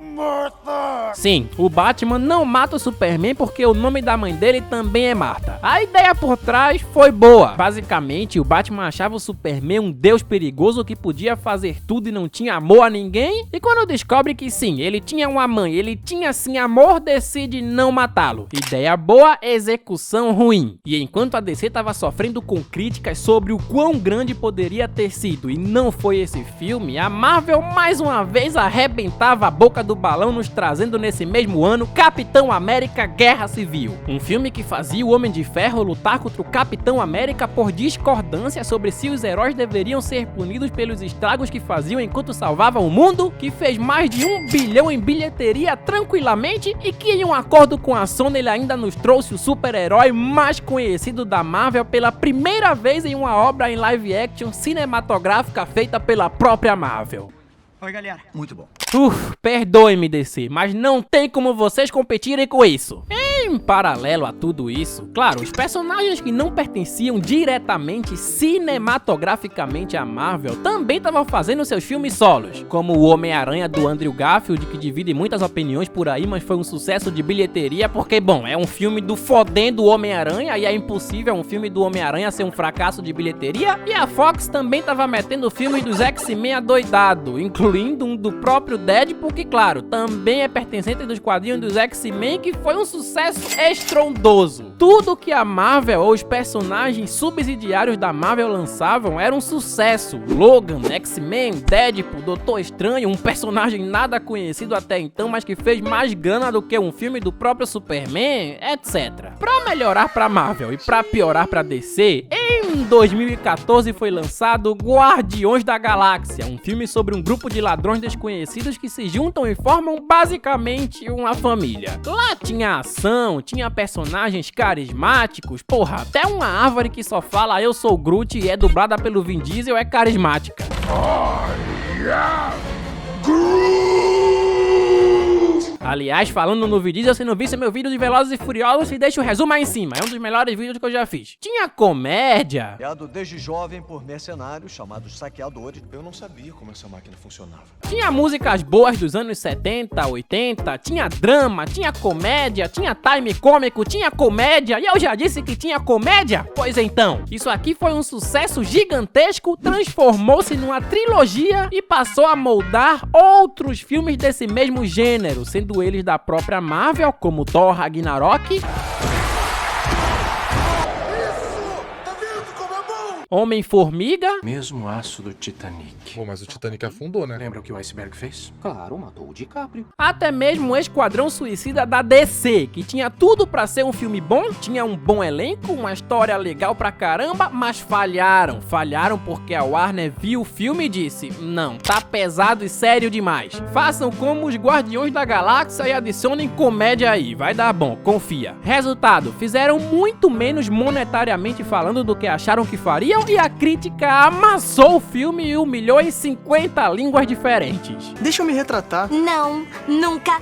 Martha! Sim, o Batman não mata o Superman porque o nome da mãe dele também é Martha. A ideia por trás foi boa. Basicamente, o Batman achava o Superman um deus perigoso que podia fazer tudo e não tinha amor a ninguém. E quando descobre que sim, ele tinha uma mãe, ele tinha sim amor, decide não matá-lo. Ideia boa, execução ruim. E enquanto a DC estava sofrendo com críticas sobre o quão grande poderia ter sido e não foi esse filme, a Marvel mais uma vez arrebentava a boca do balão, nos trazendo nesse mesmo ano Capitão América Guerra Civil. Um filme que fazia o Homem de Ferro lutar contra o Capitão América por discordância sobre se os heróis deveriam ser punidos pelos estragos que faziam enquanto salvavam o mundo, que fez mais de 1 bilhão em bilheteria tranquilamente, e que em um acordo com a Sony ele ainda nos trouxe o super-herói mais conhecido da Marvel pela primeira vez em uma obra em live action cinematográfica feita pela própria Marvel. Oi, galera. Muito bom. Perdoe-me, DC, mas não tem como vocês competirem com isso. Em paralelo a tudo isso, claro, os personagens que não pertenciam diretamente cinematograficamente à Marvel também estavam fazendo seus filmes solos, como o Homem-Aranha do Andrew Garfield, que divide muitas opiniões por aí, mas foi um sucesso de bilheteria porque, bom, é um filme do fodendo Homem-Aranha e é impossível um filme do Homem-Aranha ser um fracasso de bilheteria. E a Fox também estava metendo filmes dos X-Men adoidado, incluindo um do próprio Deadpool, que, claro, também é pertencente dos quadrinhos dos X-Men, que foi um sucesso estrondoso. Tudo que a Marvel ou os personagens subsidiários da Marvel lançavam era um sucesso. Logan, X-Men, Deadpool, Doutor Estranho, um personagem nada conhecido até então, mas que fez mais grana do que um filme do próprio Superman, etc. Pra melhorar pra Marvel e pra piorar pra DC, em 2014 foi lançado Guardiões da Galáxia, um filme sobre um grupo de ladrões desconhecidos que se juntam e formam basicamente uma família. Lá tinha ação, tinha personagens carismáticos, porra, até uma árvore que só fala eu sou Groot e é dublada pelo Vin Diesel é carismática. Aliás, falando no Vin Diesel, se não visse meu vídeo de Velozes e Furiosos, se deixa o resumo aí em cima, é um dos melhores vídeos que eu já fiz. Tinha comédia. Criado desde jovem por mercenários chamados saqueadores. Eu não sabia como essa máquina funcionava. Tinha músicas boas dos anos 70, 80, tinha drama, tinha comédia, tinha time cômico, tinha comédia, e eu já disse que tinha comédia? Pois então, isso aqui foi um sucesso gigantesco, transformou-se numa trilogia e passou a moldar outros filmes desse mesmo gênero, sendo eles da própria Marvel, como Thor Ragnarok, Homem-Formiga, mesmo aço do Titanic. Pô, mas o Titanic afundou, né? Lembra o que o iceberg fez? Claro, matou o DiCaprio. Até mesmo o Esquadrão Suicida da DC, que tinha tudo pra ser um filme bom, tinha um bom elenco, uma história legal pra caramba, mas falharam. Falharam porque a Warner viu o filme e disse, não, tá pesado e sério demais. Façam como os Guardiões da Galáxia e adicionem comédia aí, vai dar bom, confia. Resultado, fizeram muito menos monetariamente falando do que acharam que fariam, assistiram e a crítica amassou o filme e humilhou em 50 línguas diferentes. Deixa eu me retratar. Não, nunca,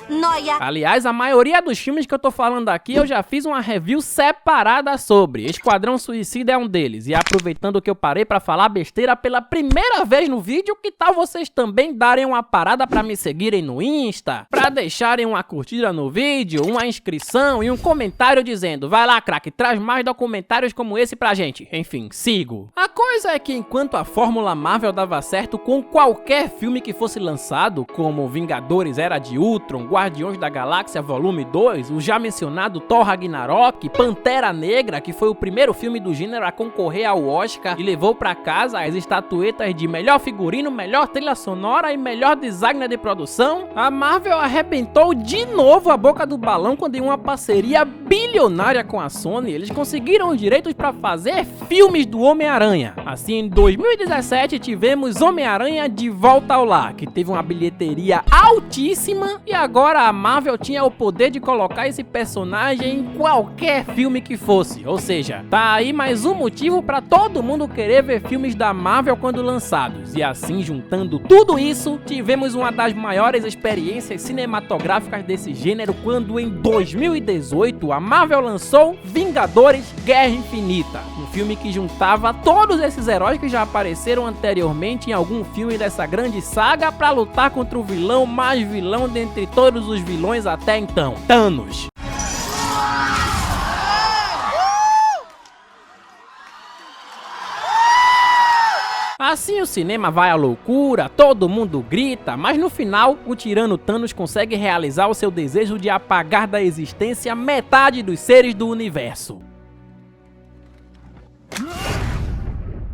noia. Aliás, a maioria dos filmes que eu tô falando aqui eu já fiz uma review separada sobre. Esquadrão Suicida é um deles. E aproveitando que eu parei pra falar besteira pela primeira vez no vídeo, que tal vocês também darem uma parada pra me seguirem no Insta? Pra deixarem uma curtida no vídeo, uma inscrição e um comentário dizendo: vai lá, craque, traz mais documentários como esse pra gente. Enfim, sigo. A coisa é que enquanto a fórmula Marvel dava certo com qualquer filme que fosse lançado, como Vingadores Era de Ultron, Guardiões da Galáxia Volume 2, o já mencionado Thor Ragnarok, Pantera Negra, que foi o primeiro filme do gênero a concorrer ao Oscar e levou pra casa as estatuetas de melhor figurino, melhor trilha sonora e melhor design de produção, a Marvel arrebentou de novo a boca do balão quando em uma parceria bilionária com a Sony, eles conseguiram os direitos pra fazer filmes do Homem-Aranha. Assim, em 2017 tivemos Homem-Aranha de Volta ao Lar, que teve uma bilheteria altíssima, e agora a Marvel tinha o poder de colocar esse personagem em qualquer filme que fosse. Ou seja, tá aí mais um motivo pra todo mundo querer ver filmes da Marvel quando lançados. E assim, juntando tudo isso, tivemos uma das maiores experiências cinematográficas desse gênero quando em 2018 a Marvel lançou Vingadores Guerra Infinita, um filme que juntava todos esses heróis que já apareceram anteriormente em algum filme dessa grande saga pra lutar contra o vilão mais vilão dentre todos os vilões até então, Thanos. Assim o cinema vai à loucura, todo mundo grita, mas no final o tirano Thanos consegue realizar o seu desejo de apagar da existência metade dos seres do universo.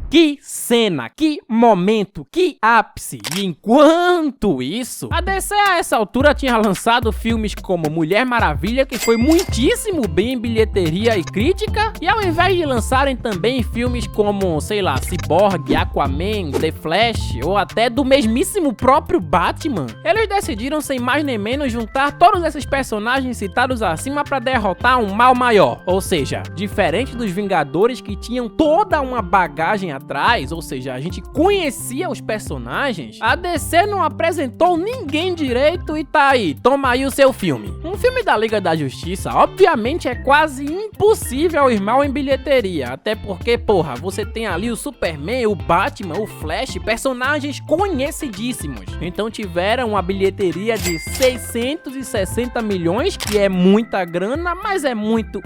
Que cena, que momento, que ápice! E enquanto isso, a DC a essa altura tinha lançado filmes como Mulher Maravilha, que foi muitíssimo bem em bilheteria e crítica, e ao invés de lançarem também filmes como, sei lá, Cyborg, Aquaman, The Flash, ou até do mesmíssimo próprio Batman, eles decidiram sem mais nem menos juntar todos esses personagens citados acima pra derrotar um mal maior. Ou seja, diferente dos Vingadores que tinham toda uma bagagem atrás, ou seja, a gente conhecia os personagens, a DC não apresentou ninguém direito e tá aí, toma aí o seu filme. Um filme da Liga da Justiça, obviamente, é quase impossível ir mal em bilheteria, até porque, porra, você tem ali o Superman, o Batman, o Flash, personagens conhecidíssimos. Então tiveram uma bilheteria de 660 milhões, que é muita grana, mas é muito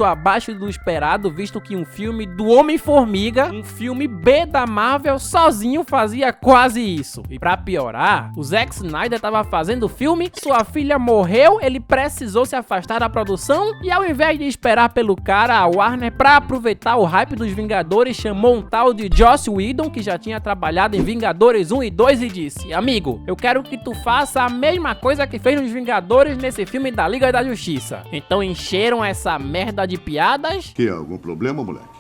abaixo do esperado, visto que um filme do Homem-Formiga, um filme B da Marvel, sozinho fazia quase isso. E pra piorar, o Zack Snyder tava fazendo o filme, sua filha morreu, ele precisou se afastar da produção e ao invés de esperar pelo cara, a Warner, pra aproveitar o hype dos Vingadores, chamou um tal de Joss Whedon, que já tinha trabalhado em Vingadores 1 e 2 e disse: amigo, eu quero que tu faça a mesma coisa que fez nos Vingadores nesse filme da Liga da Justiça. Então encheram essa merda de piadas. Que algum problema, moleque?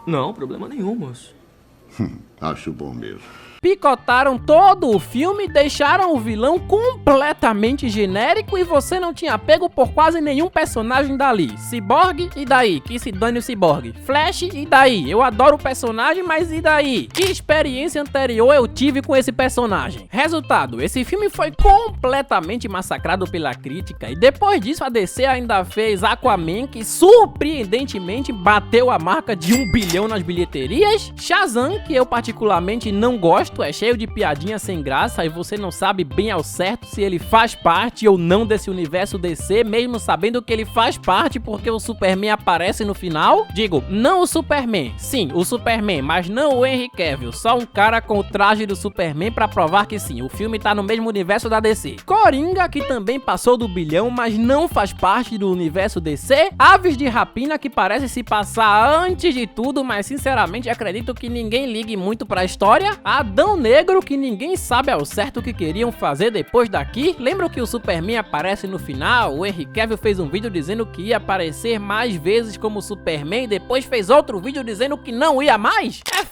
Não, problema nenhum, moço. Acho bom mesmo. Picotaram todo o filme, deixaram o vilão completamente genérico e você não tinha pego por quase nenhum personagem dali. Cyborg, e daí? Que se dane o Cyborg. Flash, e daí? Eu adoro o personagem, mas e daí? Que experiência anterior eu tive com esse personagem? Resultado, esse filme foi completamente massacrado pela crítica e depois disso a DC ainda fez Aquaman, que surpreendentemente bateu a marca de 1 bilhão nas bilheterias, Shazam, que eu particularmente não gosto, é cheio de piadinha sem graça e você não sabe bem ao certo se ele faz parte ou não desse universo DC, mesmo sabendo que ele faz parte porque o Superman aparece no final. Digo, não o Superman, sim, o Superman, mas não o Henry Cavill, só um cara com o traje do Superman pra provar que sim, o filme tá no mesmo universo da DC. Coringa, que também passou do bilhão, mas não faz parte do universo DC. Aves de Rapina, que parece se passar antes de tudo, mas sinceramente acredito que ninguém ligue muito pra história. A Adão Negro que ninguém sabe ao certo o que queriam fazer depois daqui. Lembram que o Superman aparece no final? O Henry Cavill fez um vídeo dizendo que ia aparecer mais vezes como Superman e depois fez outro vídeo dizendo que não ia mais? É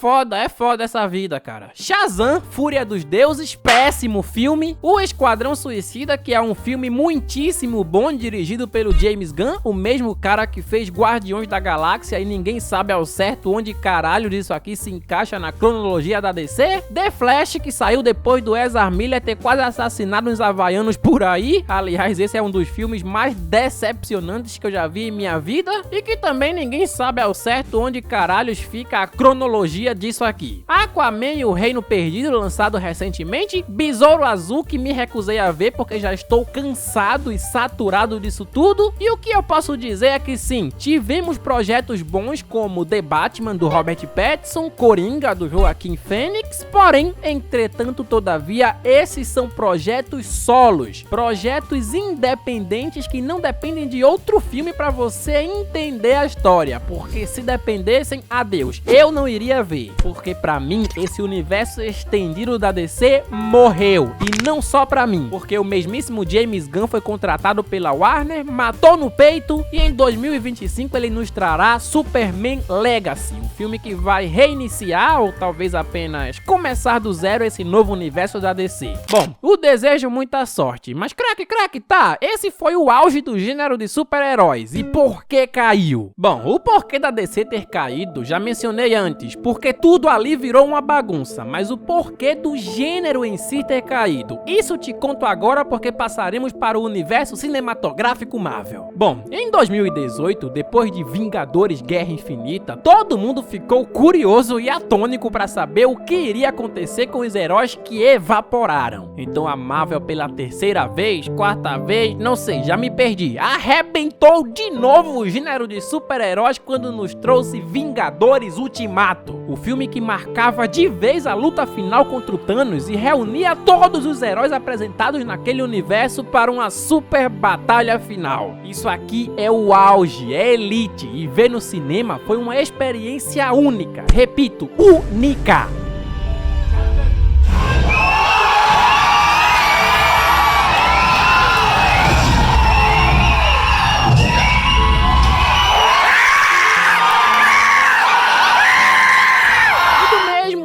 foda essa vida, cara. Shazam, Fúria dos Deuses, péssimo filme. O Esquadrão Suicida, que é um filme muitíssimo bom, dirigido pelo James Gunn, o mesmo cara que fez Guardiões da Galáxia, e ninguém sabe ao certo onde caralho disso aqui se encaixa na cronologia da DC. The Flash, que saiu depois do Ezra Miller ter quase assassinado uns havaianos por aí. Aliás, esse é um dos filmes mais decepcionantes que eu já vi em minha vida, e que também ninguém sabe ao certo onde caralhos fica a cronologia disso aqui. Aquaman e o Reino Perdido, lançado recentemente. Besouro Azul, que me recusei a ver porque já estou cansado e saturado disso tudo. E o que eu posso dizer é que sim, tivemos projetos bons como The Batman do Robert Pattinson, Coringa do Joaquin Phoenix, porém, entretanto, todavia, esses são projetos solos, projetos independentes que não dependem de outro filme pra você entender a história, porque se dependessem, adeus, eu não iria ver, porque pra mim esse universo estendido da DC morreu, e não só pra mim, porque o mesmíssimo James Gunn foi contratado pela Warner, matou no peito, e em 2025 ele nos trará Superman Legacy, um filme que vai reiniciar ou talvez apenas começar do zero esse novo universo da DC. Bom, o desejo muita sorte, mas craque, tá, esse foi o auge do gênero de super-heróis, e por que caiu? Bom, o porquê da DC ter caído já mencionei antes, porque tudo ali virou uma bagunça, mas o porquê do gênero em si ter caído, isso te conto agora porque passaremos para o universo cinematográfico Marvel. Bom, em 2018, depois de Vingadores Guerra Infinita, todo mundo ficou curioso e atônico para saber o que iria acontecer com os heróis que evaporaram. Então a Marvel, pela terceira vez, quarta vez, não sei, já me perdi, arrebentou de novo o gênero de super-heróis quando nos trouxe Vingadores Ultimato, o filme que marcava de vez a luta final contra o Thanos e reunia todos os heróis apresentados naquele universo para uma super batalha final. Isso aqui é o auge, é elite, e ver no cinema foi uma experiência única, repito, única.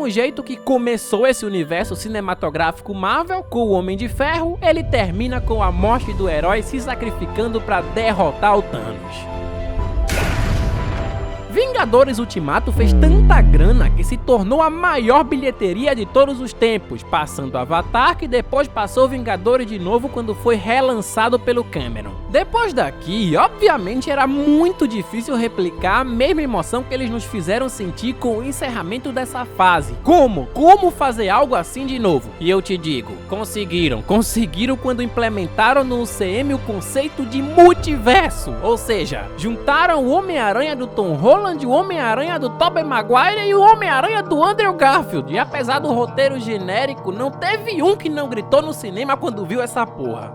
Jeito que começou esse universo cinematográfico Marvel com o Homem de Ferro, ele termina com a morte do herói se sacrificando para derrotar o Thanos. Vingadores Ultimato fez tanta grana que se tornou a maior bilheteria de todos os tempos, passando Avatar, que depois passou Vingadores de novo quando foi relançado pelo Cameron. Depois daqui, obviamente era muito difícil replicar a mesma emoção que eles nos fizeram sentir com o encerramento dessa fase. Como fazer algo assim de novo? E eu te digo, conseguiram quando implementaram no UCM o conceito de multiverso, ou seja, juntaram o Homem-Aranha do Tom Holland, o Homem-Aranha do Tobey Maguire e o Homem-Aranha do Andrew Garfield. E apesar do roteiro genérico, não teve um que não gritou no cinema quando viu essa porra.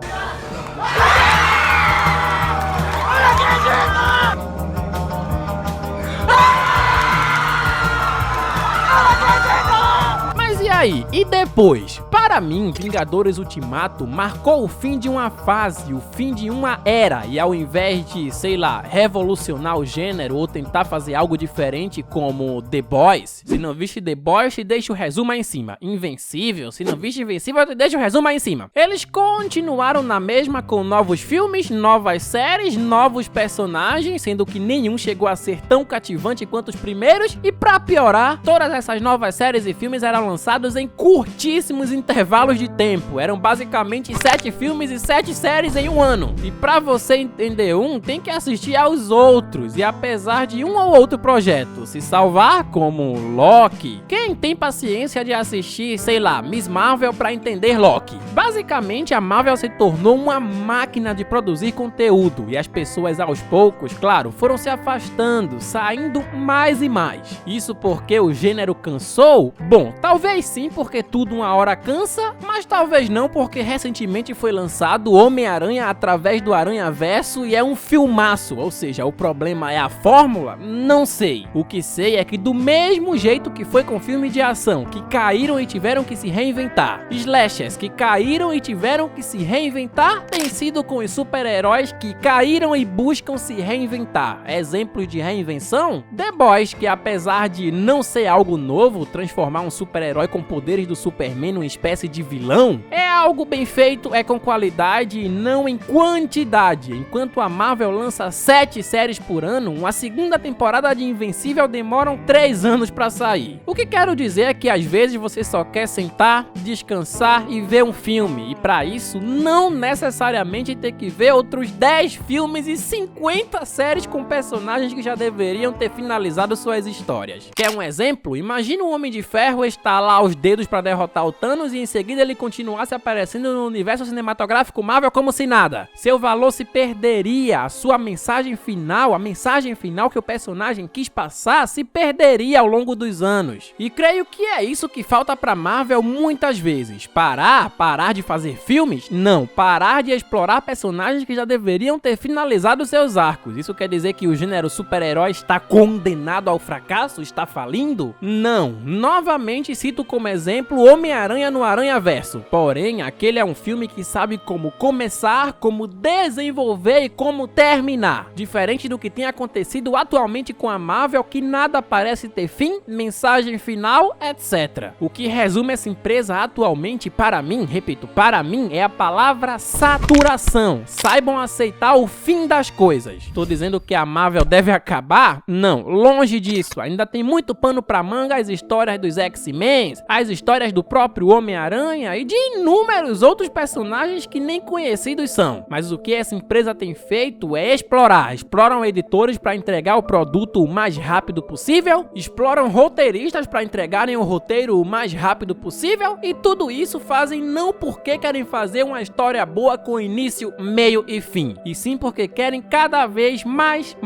Mas e aí? E depois? Para mim, Vingadores Ultimato marcou o fim de uma fase, o fim de uma era, e ao invés de, sei lá, revolucionar o gênero ou tentar fazer algo diferente como The Boys, se não viste The Boys, te deixa o resumo aí em cima. Invencível, se não viste Invencível, te deixa o resumo aí em cima. Eles continuaram na mesma com novos filmes, novas séries, novos personagens, sendo que nenhum chegou a ser tão cativante quanto os primeiros, e pra piorar, todas essas novas séries e filmes eram lançados em curtíssimos intervalos de tempo. Eram basicamente 7 filmes e 7 séries em um ano. E pra você entender tem que assistir aos outros. E apesar de um ou outro projeto se salvar, como Loki, quem tem paciência de assistir, sei lá, Miss Marvel pra entender Loki? Basicamente, a Marvel se tornou uma máquina de produzir conteúdo. E as pessoas aos poucos, claro, foram se afastando, saindo mais e mais. Isso porque o gênero cansou? Bom, talvez sim, porque tudo uma hora cansa, lança, mas talvez não, porque recentemente foi lançado Homem-Aranha através do Aranhaverso e é um filmaço, ou seja, o problema é a fórmula? Não sei. O que sei é que do mesmo jeito que foi com filme de ação, que caíram e tiveram que se reinventar, slashers que caíram e tiveram que se reinventar, tem sido com os super-heróis que caíram e buscam se reinventar. Exemplos de reinvenção? The Boys, que apesar de não ser algo novo, transformar um super-herói com poderes do Superman numa espécie de vilão, é algo bem feito, é com qualidade e não em quantidade. Enquanto a Marvel lança 7 séries por ano, uma segunda temporada de Invencível demoram 3 anos pra sair. O que quero dizer é que às vezes você só quer sentar, descansar e ver um filme, e pra isso não necessariamente ter que ver outros 10 filmes e 50 séries com personagens que já deveriam ter finalizado suas histórias. Quer um exemplo? Imagina um Homem de Ferro estalar os dedos pra derrotar o Thanos e em seguida ele continuasse aparecendo no universo cinematográfico Marvel como se nada. Seu valor se perderia, a sua mensagem final, a mensagem final que o personagem quis passar, se perderia ao longo dos anos. E creio que é isso que falta pra Marvel muitas vezes. Parar de fazer filmes? Não, parar de explorar personagens que já deveriam ter finalizado seus arcos. Isso quer dizer que o gênero super-herói está condenado ao fracasso? Está falindo? Não. Novamente cito como exemplo Homem-Aranha no Aranhaverso. Porém, aquele é um filme que sabe como começar, como desenvolver e como terminar. Diferente do que tem acontecido atualmente com a Marvel, que nada parece ter fim, mensagem final, etc. O que resume essa empresa atualmente, para mim, repito, para mim, é a palavra saturação. Saibam aceitar o fim das coisas. Tô dizendo que a Marvel deve acabar? Não, longe disso. Ainda tem muito pano pra manga, as histórias dos X-Men, as histórias do próprio Homem-Aranha e de inúmeros outros personagens que nem conhecidos são. Mas o que essa empresa tem feito é explorar. Exploram editores para entregar o produto o mais rápido possível, exploram roteiristas para entregarem o roteiro o mais rápido possível, e tudo isso fazem não porque querem fazer uma história boa com início, meio e fim, e sim porque querem cada vez mais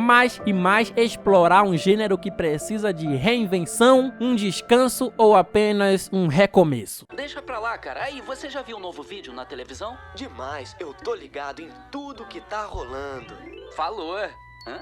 explorar um gênero que precisa de reinvenção, um descanso ou apenas um recomeço. Deixa pra lá, cara. Aí, você já viu um novo vídeo na televisão? Demais, eu tô ligado em tudo que tá rolando. Falou. Hã?